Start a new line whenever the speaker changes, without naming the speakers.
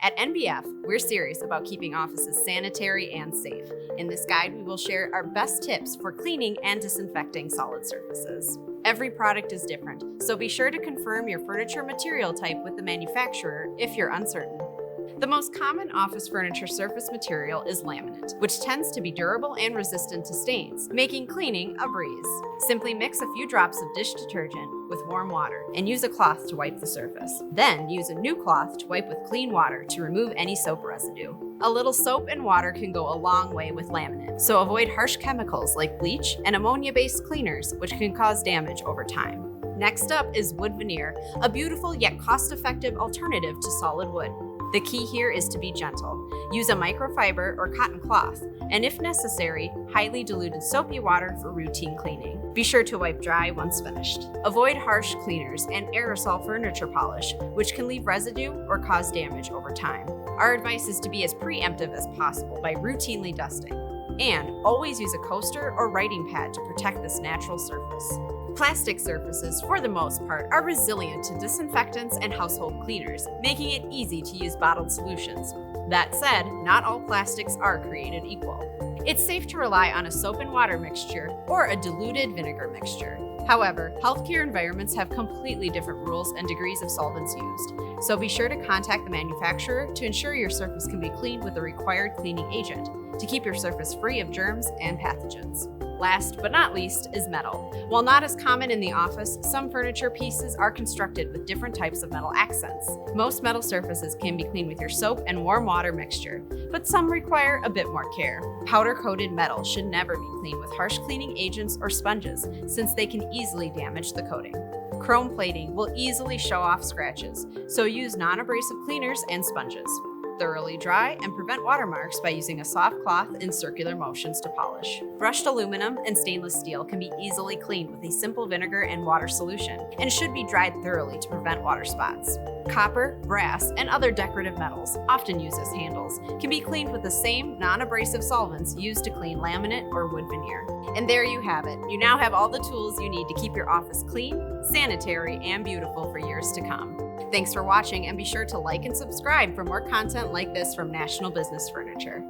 At NBF, we're serious about keeping offices sanitary and safe. In this guide, we will share our best tips for cleaning and disinfecting solid surfaces. Every product is different, so be sure to confirm your furniture material type with the manufacturer if you're uncertain. The most common office furniture surface material is laminate, which tends to be durable and resistant to stains, making cleaning a breeze. Simply mix a few drops of dish detergent with warm water and use a cloth to wipe the surface. Then use a new cloth to wipe with clean water to remove any soap residue. A little soap and water can go a long way with laminate, so avoid harsh chemicals like bleach and ammonia-based cleaners, which can cause damage over time. Next up is wood veneer, a beautiful yet cost-effective alternative to solid wood. The key here is to be gentle. Use a microfiber or cotton cloth, and if necessary, highly diluted soapy water for routine cleaning. Be sure to wipe dry once finished. Avoid harsh cleaners and aerosol furniture polish, which can leave residue or cause damage over time. Our advice is to be as preemptive as possible by routinely dusting. And always use a coaster or writing pad to protect this natural surface. Plastic surfaces, for the most part, are resilient to disinfectants and household cleaners, making it easy to use bottled solutions. That said, not all plastics are created equal. It's safe to rely on a soap and water mixture or a diluted vinegar mixture. However, healthcare environments have completely different rules and degrees of solvents used, so be sure to contact the manufacturer to ensure your surface can be cleaned with the required cleaning agent to keep your surface free of germs and pathogens. Last but not least is metal. While not as common in the office, some furniture pieces are constructed with different types of metal accents. Most metal surfaces can be cleaned with your soap and warm water mixture, but some require a bit more care. Powder-coated metal should never be cleaned with harsh cleaning agents or sponges, since they can easily damage the coating. Chrome plating will easily show off scratches, so use non-abrasive cleaners and sponges. Thoroughly dry and prevent watermarks by using a soft cloth in circular motions to polish. Brushed aluminum and stainless steel can be easily cleaned with a simple vinegar and water solution and should be dried thoroughly to prevent water spots. Copper, brass, and other decorative metals, often used as handles, can be cleaned with the same non-abrasive solvents used to clean laminate or wood veneer. And there you have it. You now have all the tools you need to keep your office clean, sanitary, and beautiful for years to come. Thanks for watching, and be sure to like and subscribe for more content like this from National Business Furniture.